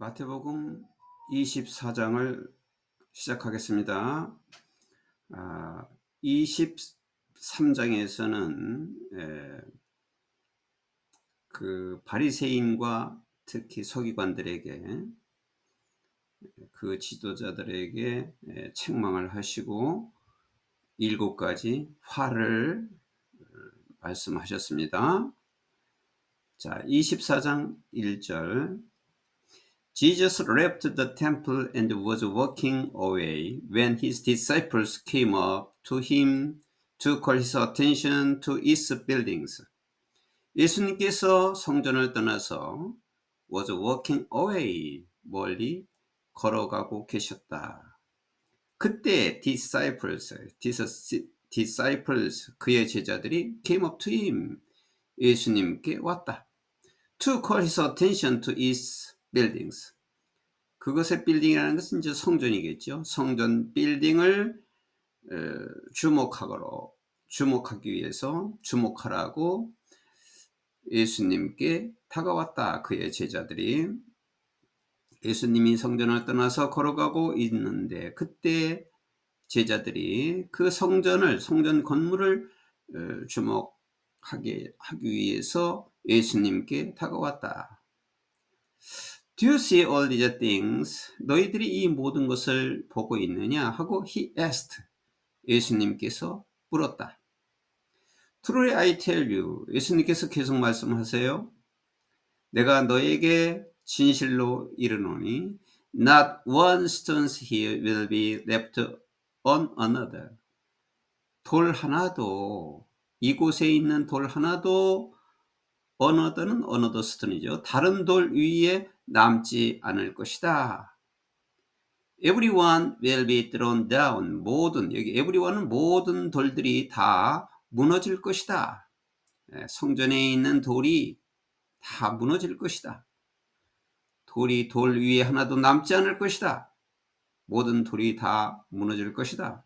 마태복음 24장을 시작하겠습니다. 23장에서는 그 바리새인과 특히 서기관들에게, 그 지도자들에게 책망을 하시고 7가지 화를 말씀하셨습니다. 자, 24장 1절. Jesus left the temple and was walking away when his disciples came up to him to call his attention to its buildings. 예수님께서 성전을 떠나서 was walking away, 멀리 걸어가고 계셨다. 그때 disciples, 그의 제자들이 came up to him, 예수님께 왔다. To call his attention to its buildings. 그것의 빌딩이라는 것은 이제 성전이겠죠. 성전 빌딩을 주목하기 위해서 주목하라고 예수님께 다가왔다. 그의 제자들이. 예수님이 성전을 떠나서 걸어가고 있는데 그때 제자들이 그 성전 건물을 주목하게 하기 위해서 예수님께 다가왔다. Do you see all these things? 너희들이 이 모든 것을 보고 있느냐? 하고 he asked. 예수님께서 물었다. Truly I tell you. 예수님께서 계속 말씀하세요. 내가 너에게 진실로 이르노니 not one stone here will be left on another. 돌 하나도, 이곳에 있는 돌 하나도, another는 another stone이죠. 다른 돌 위에 남지 않을 것이다. Everyone will be thrown down. 여기 everyone은 모든 돌들이 다 무너질 것이다. 성전에 있는 돌이 다 무너질 것이다. 돌이 돌 위에 하나도 남지 않을 것이다. 모든 돌이 다 무너질 것이다.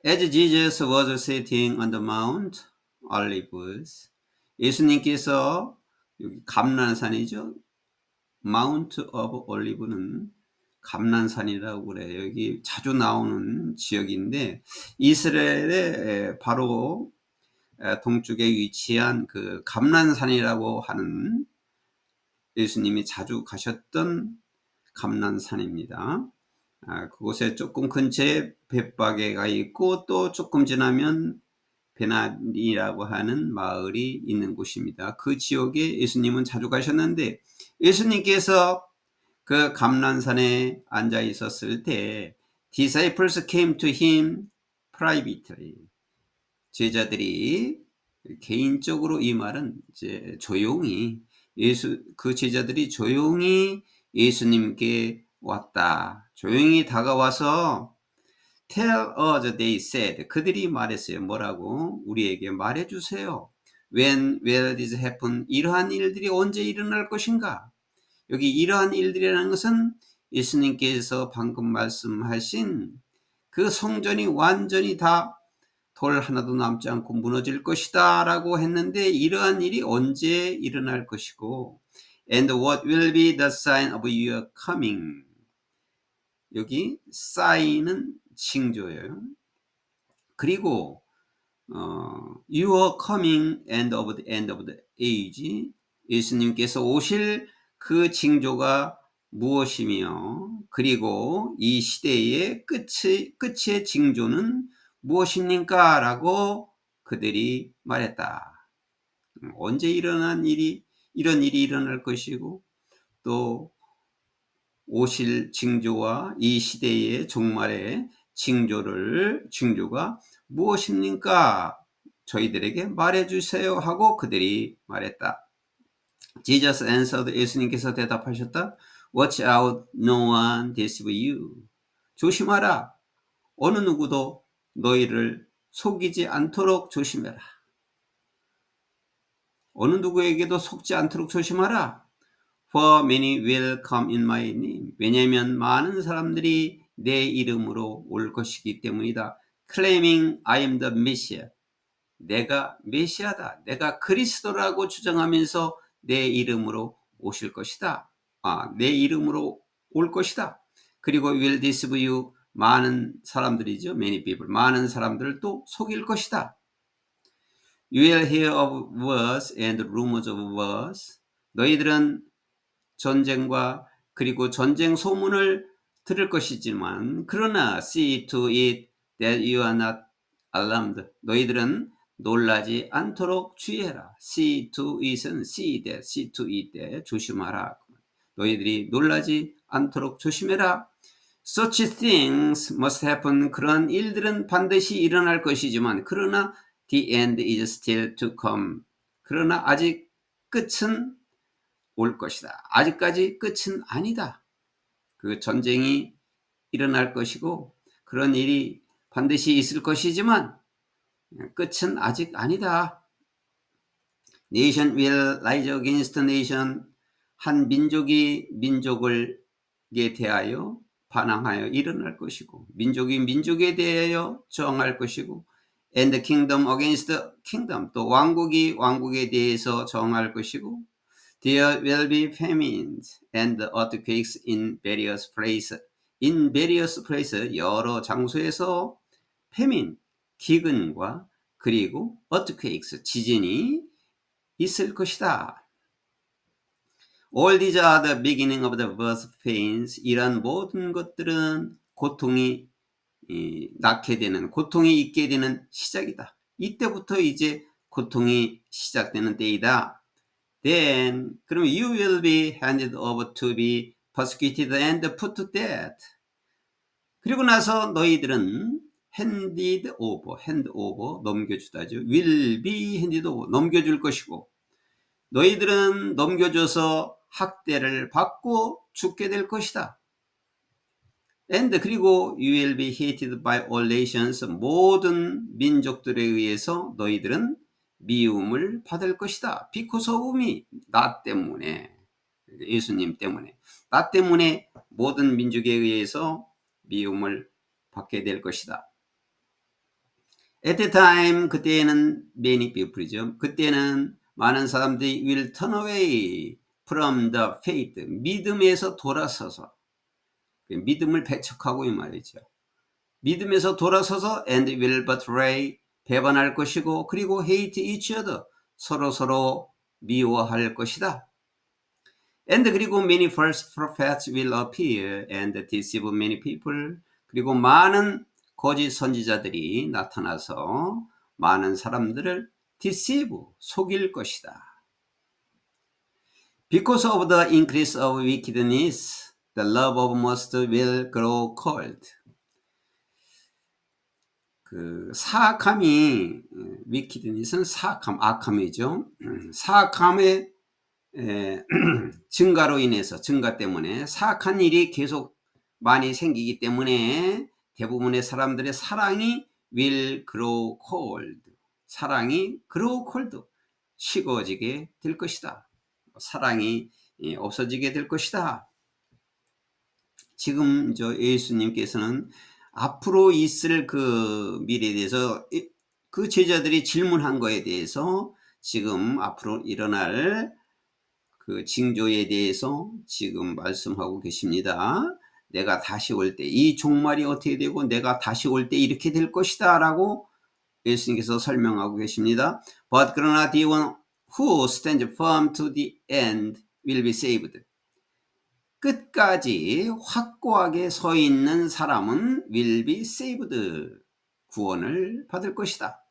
As Jesus was sitting on the Mount Olives, 예수님께서 여기 감난산이죠. Mount of Olive는 감난산이라고 그래요. 여기 자주 나오는 지역인데 이스라엘의 바로 동쪽에 위치한 그 감난산이라고 하는, 예수님이 자주 가셨던 감난산입니다. 그곳에 조금 근처에 벳바게가 있고 또 조금 지나면 베나니라고 하는 마을이 있는 곳입니다. 그 지역에 예수님은 자주 가셨는데 예수님께서 그 감난산에 앉아 있었을 때 disciples came to him privately. 제자들이 개인적으로, 이 말은 이제 조용히, 그 제자들이 조용히 예수님께 왔다. 조용히 다가와서 tell us, they said. 그들이 말했어요. 뭐라고? 우리에게 말해주세요. When will this happen? 이러한 일들이 언제 일어날 것인가? 여기 이러한 일들이라는 것은 예수님께서 방금 말씀하신 그 성전이 완전히 다 돌 하나도 남지 않고 무너질 것이다 라고 했는데 이러한 일이 언제 일어날 것이고, and what will be the sign of your coming? 여기 sign은 징조예요. 그리고 your coming and of the end of the age, 예수님께서 오실 그 징조가 무엇이며, 그리고 이 시대의 끝의 징조는 무엇입니까? 라고 그들이 말했다. 언제 이런 일이 일어날 것이고, 또 오실 징조와 이 시대의 종말의 징조가 무엇입니까? 저희들에게 말해주세요 하고 그들이 말했다. Jesus answered. 예수님께서 대답하셨다. Watch out, no one deceive you. 조심하라. 어느 누구도 너희를 속이지 않도록 조심해라. 어느 누구에게도 속지 않도록 조심하라. For many will come in my name. 왜냐하면 많은 사람들이 내 이름으로 올 것이기 때문이다. Claiming I am the Messiah. 내가 메시아다. 내가 그리스도라고 주장하면서 내 이름으로 오실 것이다. 내 이름으로 올 것이다. 그리고 will deceive you, 많은 사람들이죠. many people, 많은 사람들을 또 속일 것이다. You will hear of wars and rumors of wars. 너희들은 전쟁과 그리고 전쟁 소문을 들을 것이지만 그러나 see to it that you are not alarmed. 너희들은 놀라지 않도록 주의해라. see to it은 see to it that 조심하라. 너희들이 놀라지 않도록 조심해라. Such things must happen. 그런 일들은 반드시 일어날 것이지만 그러나 the end is still to come. 그러나 아직 끝은 올 것이다. 아직까지 끝은 아니다. 그 전쟁이 일어날 것이고 그런 일이 반드시 있을 것이지만 끝은 아직 아니다. Nation will rise against nation. 한 민족이 민족에 대하여 반항하여 일어날 것이고 민족이 민족에 대하여 저항할 것이고 and the kingdom against the kingdom. 또 왕국이 왕국에 대해서 저항할 것이고 There will be famines and earthquakes in various places. In various places, 여러 장소에서 famine, 기근과 그리고 earthquakes, 지진이 있을 것이다. All these are the beginning of the birth pains. 이런 모든 것들은 고통이 낳게 되는, 고통이 있게 되는 시작이다. 이때부터 이제 고통이 시작되는 때이다. Then, 그럼 you will be handed over to be persecuted and put to death. 그리고 나서 너희들은 hand over, 넘겨주다죠. will be handed over, 넘겨줄 것이고, 너희들은 넘겨줘서 학대를 받고 죽게 될 것이다. And 그리고 you will be hated by all nations. 모든 민족들에 의해서 너희들은 미움을 받을 것이다. because of me, 나 때문에, 예수님 때문에, 나 때문에 모든 민족에 의해서 미움을 받게 될 것이다. At the time, 그때에는 many people이죠. 그때는 많은 사람들이 will turn away from the faith, 믿음에서 돌아서서, 믿음을 배척하고 이 말이죠. 믿음에서 돌아서서 and will betray, 배반할 것이고 그리고 hate each other, 서로 미워할 것이다. And 그리고 many false prophets will appear and deceive many people. 그리고 많은 거짓 선지자들이 나타나서 많은 사람들을 deceive, 속일 것이다. Because of the increase of wickedness, the love of most will grow cold. 그 사악함이, wickedness는 사악함, 악함이죠. 사악함의 증가로 인해서, 증가 때문에 사악한 일이 계속 많이 생기기 때문에 대부분의 사람들의 사랑이 will grow cold. 사랑이 grow cold. 식어지게 될 것이다. 사랑이 없어지게 될 것이다. 지금 예수님께서는 앞으로 있을 그 미래에 대해서 그 제자들이 질문한 거에 대해서 지금 앞으로 일어날 그 징조에 대해서 지금 말씀하고 계십니다. 내가 다시 올 때 이 종말이 어떻게 되고 내가 다시 올 때 이렇게 될 것이다 라고 예수님께서 설명하고 계십니다. But 그러나 the one who stands firm to the end will be saved. 끝까지 확고하게 서 있는 사람은 will be saved. 구원을 받을 것이다.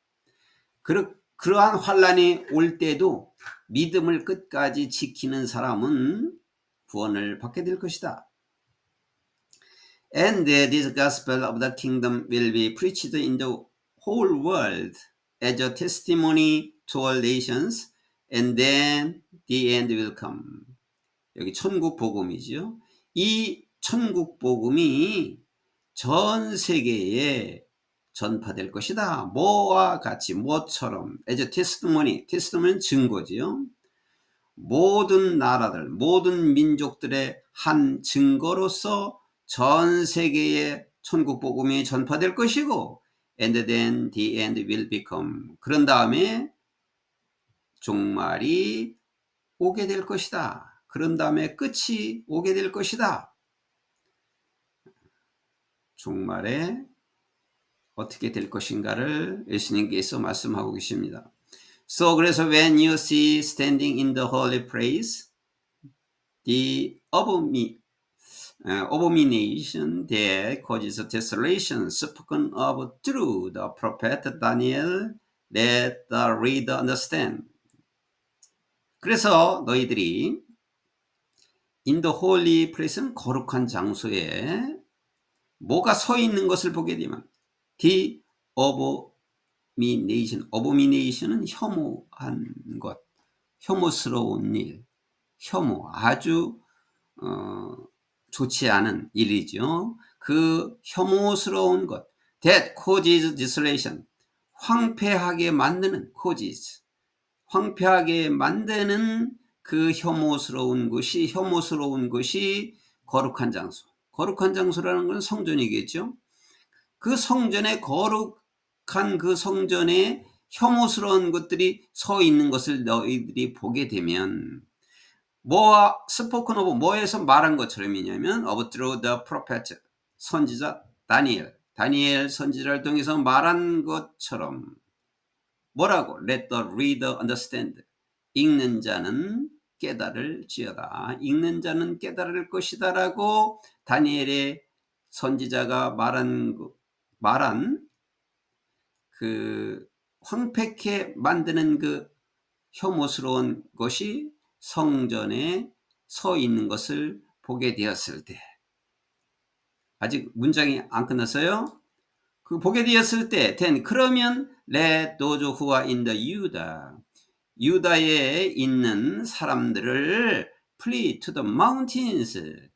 그러한 환란이 올 때도 믿음을 끝까지 지키는 사람은 구원을 받게 될 것이다. And this gospel of the kingdom will be preached in the whole world as a testimony to all nations, and then the end will come. 여기 천국 복음이죠. 이 천국 복음이 전 세계에 전파될 것이다. 뭐와 같이, 뭐처럼, as a testimony, testimony는 증거지요. 모든 나라들, 모든 민족들의 한 증거로서 전 세계에 천국 복음이 전파될 것이고, and then the end will become. 그런 다음에 종말이 오게 될 것이다. 그런 다음에 끝이 오게 될 것이다. 종말에 어떻게 될 것인가를 예수님께서 말씀하고 계십니다. So 그래서 when you see standing in the holy place the abomination that causes desolation spoken of through the prophet Daniel, let the reader understand. 그래서 너희들이 in the holy place는 거룩한 장소에 뭐가 서 있는 것을 보게 되면 the abomination은 혐오한 것, 혐오스러운 일, 혐오, 아주 좋지 않은 일이죠. 그 혐오스러운 것, that causes desolation, 황폐하게 만드는 causes, 황폐하게 만드는 그 혐오스러운 것이 거룩한 장소. 거룩한 장소라는 건 성전이겠죠. 그 성전에 거룩한 그 성전에 혐오스러운 것들이 서 있는 것을 너희들이 보게 되면 뭐와 스포큰 오브 뭐에서 말한 것처럼이냐면 of through the prophet 선지자 다니엘 선지자를 통해서 말한 것처럼 뭐라고? Let the reader understand. 읽는 자는 깨달을지어다. 읽는 자는 깨달을 것이다라고 다니엘의 선지자가 말한 그 황폐케 만드는 그 혐오스러운 것이 성전에 서 있는 것을 보게 되었을 때, 아직 문장이 안 끝났어요. 그 보게 되었을 때, 그러면 let those who are in the 유다에 있는 사람들을 flee to the mountains.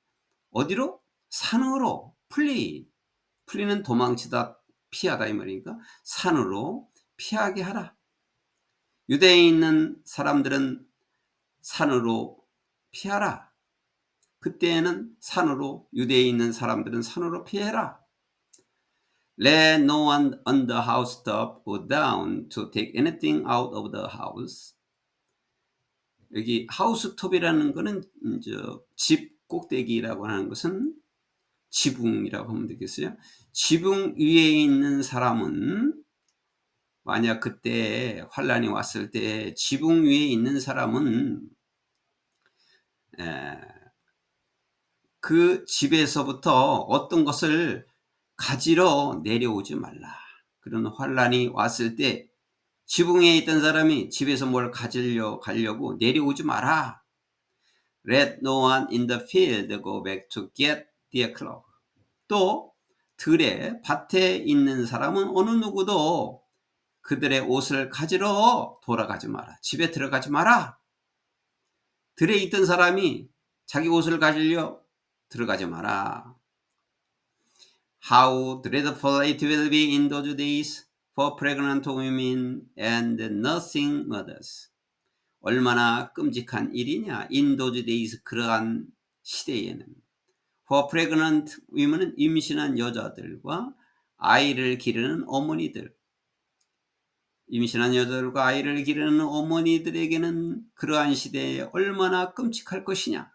어디로? 산으로 flee는 도망치다, 피하다 이 말이니까 산으로 피하게 하라. 유대에 있는 사람들은 산으로 피하라. 그때는 유대에 있는 사람들은 산으로 피해라. Let no one on the housetop go down to take anything out of the house. 여기 하우스톱이라는 거는 집 꼭대기라고 하는 것은 지붕이라고 하면 되겠어요. 지붕 위에 있는 사람은 만약 그때 환란이 왔을 때 지붕 위에 있는 사람은 그 집에서부터 어떤 것을 가지러 내려오지 말라. 그런 환란이 왔을 때 지붕 위에 있던 사람이 집에서 뭘 가려고 내려오지 마라. Let no one in the field go back to get their cloak. 또 들에 밭에 있는 사람은 어느 누구도 그들의 옷을 가지러 돌아가지 마라. 집에 들어가지 마라. 들에 있던 사람이 자기 옷을 가지려 들어가지 마라. How dreadful it will be in those days for pregnant women and nursing mothers. 얼마나 끔찍한 일이냐. In those days, 그러한 시대에는. For pregnant women은 임신한 여자들과 아이를 기르는 어머니들. 임신한 여자들과 아이를 기르는 어머니들에게는 그러한 시대에 얼마나 끔찍할 것이냐.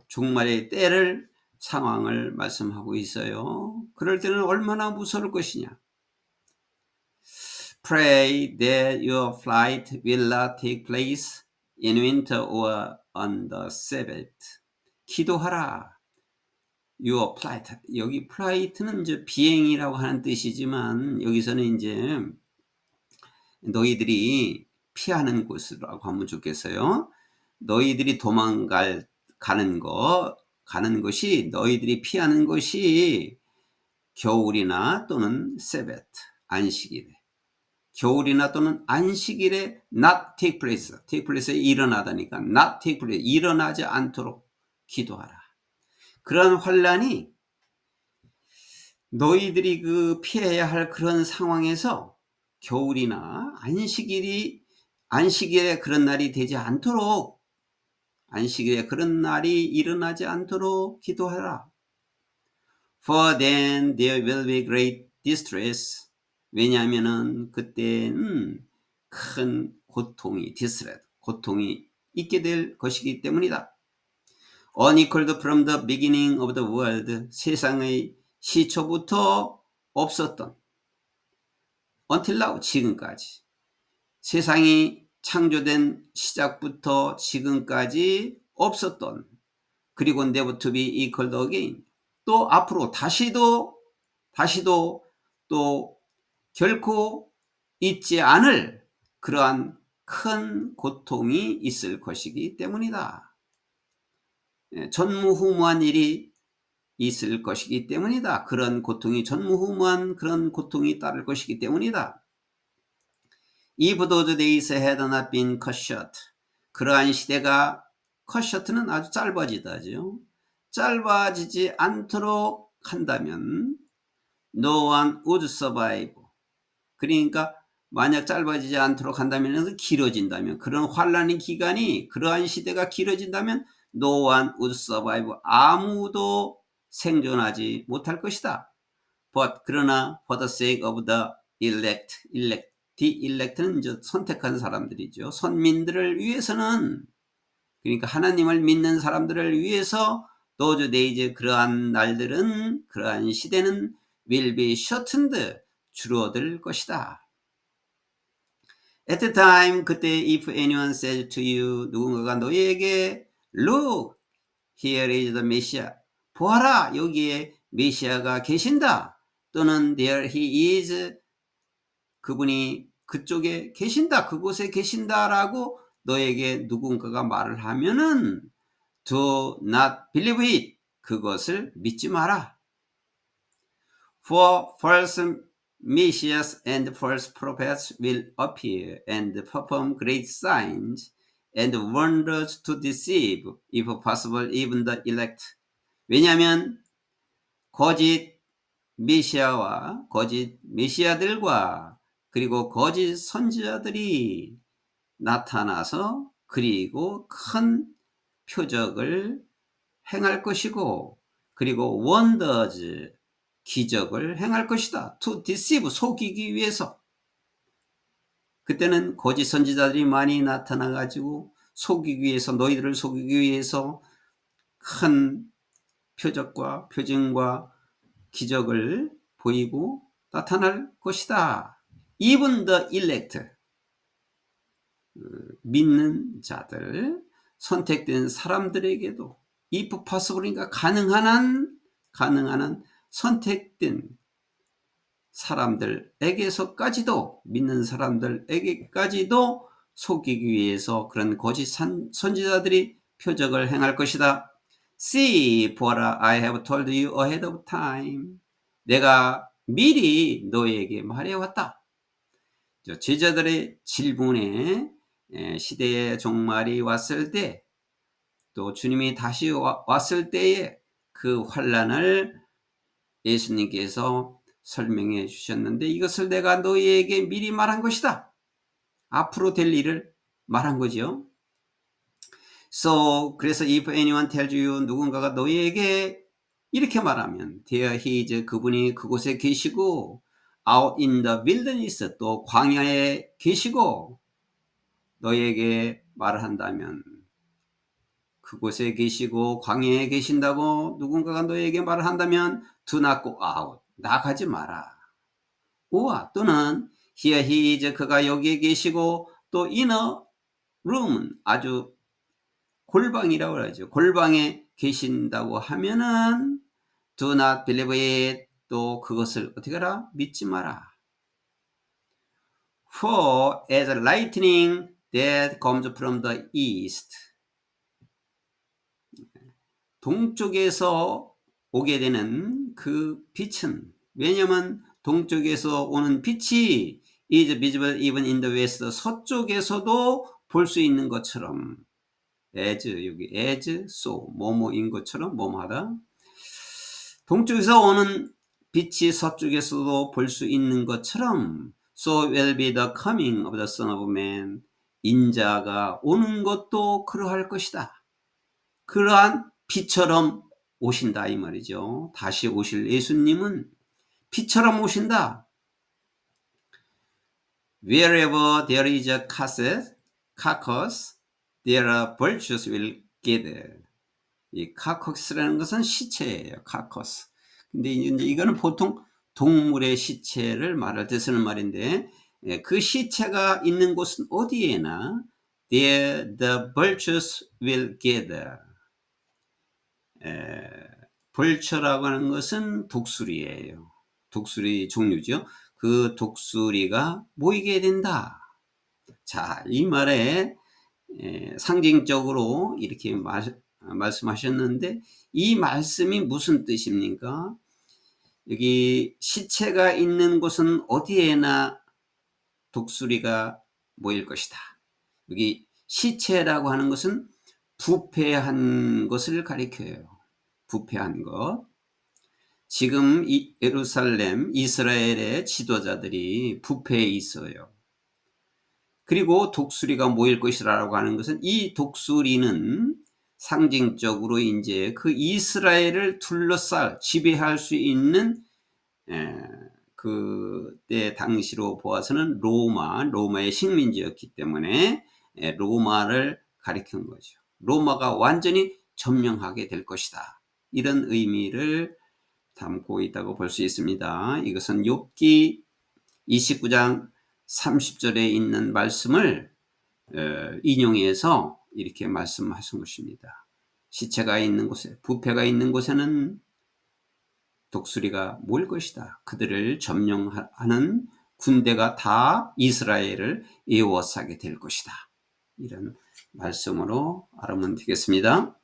종말의 때를 상황을 말씀하고 있어요. 그럴 때는 얼마나 무서울 것이냐. Pray that your flight will not take place in winter or on the Sabbath. 기도하라. Your flight. 여기 flight는 이제 비행이라고 하는 뜻이지만 여기서는 이제 너희들이 피하는 곳이라고 하면 좋겠어요. 너희들이 가는 것이 너희들이 피하는 것이 겨울이나 또는 세벳, 안식일에. 겨울이나 또는 안식일에 not take place, take place에 일어나다니까 not take place, 일어나지 않도록 기도하라. 그런 환란이 너희들이 피해야 할 그런 상황에서 겨울이나 안식일에 그런 날이 되지 않도록, 안식일에 그런 날이 일어나지 않도록 기도하라. For then there will be great distress. 왜냐하면은 그때는 큰 고통이, 고통이 있게 될 것이기 때문이다. Unequaled from the beginning of the world, 세상의 시초부터 없었던 until now, 지금까지 세상이 창조된 시작부터 지금까지 없었던, 그리고 never to be equaled again, 또 앞으로 다시도 또 결코 있지 않을 그러한 큰 고통이 있을 것이기 때문이다. 전무후무한 일이 있을 것이기 때문이다. 그런 고통이 전무후무한 그런 고통이 따를 것이기 때문이다. If those days had not been cut short, 그러한 시대가 cut short는 아주 짧아지다죠. 짧아지지 않도록 한다면 no one would survive. 그러니까 만약 짧아지지 않도록 한다면 길어진다면, 그런 환란의 기간이, 그러한 시대가 길어진다면 no one would survive. 아무도 생존하지 못할 것이다. But 그러나 for the sake of the elect, the elect는 이제 선택한 사람들이죠. 선민들을 위해서는, 그러니까 하나님을 믿는 사람들을 위해서 those days, 그러한 날들은, 그러한 시대는 will be shortened, 줄어들 것이다. At the time, 그때 if anyone says to you, 누군가가 너희에게 look, here is the Messiah, 보아라, 여기에 메시아가 계신다, 또는 there he is, 그분이 그쪽에 계신다, 그곳에 계신다라고 너에게 누군가가 말을 하면은 do not believe it, 그것을 믿지 마라. For false messiahs and false prophets will appear and perform great signs and wonders to deceive, if possible, even the elect. 왜냐하면 거짓 메시아와 거짓 메시아들과 그리고 거짓 선지자들이 나타나서 그리고 큰 표적을 행할 것이고, 그리고 wonders, 기적을 행할 것이다. to deceive, 속이기 위해서. 그때는 거짓 선지자들이 많이 나타나 가지고 속이기 위해서, 너희들을 속이기 위해서 큰 표적과 표징과 기적을 보이고 나타날 것이다. Even the elect, 믿는 자들, 선택된 사람들에게도, if possible, 그러니까 가능한 한 선택된 사람들에게서까지도, 믿는 사람들에게까지도 속이기 위해서 그런 거짓 선지자들이 표적을 행할 것이다. See, 보아라, I have told you ahead of time. 내가 미리 너에게 말해왔다. 제자들의 질문에 시대의 종말이 왔을 때, 또 주님이 다시 왔을 때에 그 환란을 예수님께서 설명해 주셨는데, 이것을 내가 너희에게 미리 말한 것이다. 앞으로 될 일을 말한 거죠. So, 그래서 if anyone tells you, 누군가가 너희에게 이렇게 말하면, there he is, 그분이 그곳에 계시고, out in the wilderness, 또 광야에 계시고, 너희에게 말을 한다면, 그곳에 계시고 광야에 계신다고 누군가가 너희에게 말을 한다면 do not go out, 나가지 마라. 오와, 또는 here he is, 그가 여기에 계시고, 또 in a room, 아주 골방이라고 그러죠. 골방에 계신다고 하면은 do not believe it, 또 그것을 어떻게 하라? 믿지 마라. For as lightning that comes from the east, 동쪽에서 오게 되는 그 빛은, 왜냐하면 동쪽에서 오는 빛이 is visible even in the west, 서쪽에서도 볼 수 있는 것처럼, as, 여기 as, so, 뭐뭐인 것처럼, 뭐뭐하다. 동쪽에서 오는 빛이 서쪽에서도 볼 수 있는 것처럼, so will be the coming of the Son of Man, 인자가 오는 것도 그러할 것이다. 그러한 빛처럼 오신다, 이 말이죠. 다시 오실 예수님은 빛처럼 오신다. Wherever there is a carcass, their vultures will gather. 이 carcass라는 것은 시체예요. carcass. 근데 이제 이거는 보통 동물의 시체를 말할 때 쓰는 말인데, 그 시체가 있는 곳은 어디에나 there the vultures will gather. 벌처라고 하는 것은 독수리예요. 독수리 종류죠. 그 독수리가 모이게 된다. 자, 이 말에 상징적으로 이렇게 말씀하셨는데, 이 말씀이 무슨 뜻입니까? 여기 시체가 있는 곳은 어디에나 독수리가 모일 것이다. 여기 시체라고 하는 것은 부패한 것을 가리켜요. 부패한 것. 지금 이 예루살렘, 이스라엘의 지도자들이 부패해 있어요. 그리고 독수리가 모일 것이라고 하는 것은, 이 독수리는 상징적으로 이제 그 이스라엘을 둘러쌀 지배할 수 있는 그때 당시로 보아서는 로마의 식민지였기 때문에 로마를 가리킨 거죠. 로마가 완전히 점령하게 될 것이다. 이런 의미를 담고 있다고 볼 수 있습니다. 이것은 욥기 29장 30절에 있는 말씀을 인용해서 이렇게 말씀하신 것입니다. 시체가 있는 곳에, 부패가 있는 곳에는 독수리가 모일 것이다. 그들을 점령하는 군대가 다 이스라엘을 에워싸게 될 것이다. 이런 말씀으로 알아보면 되겠습니다.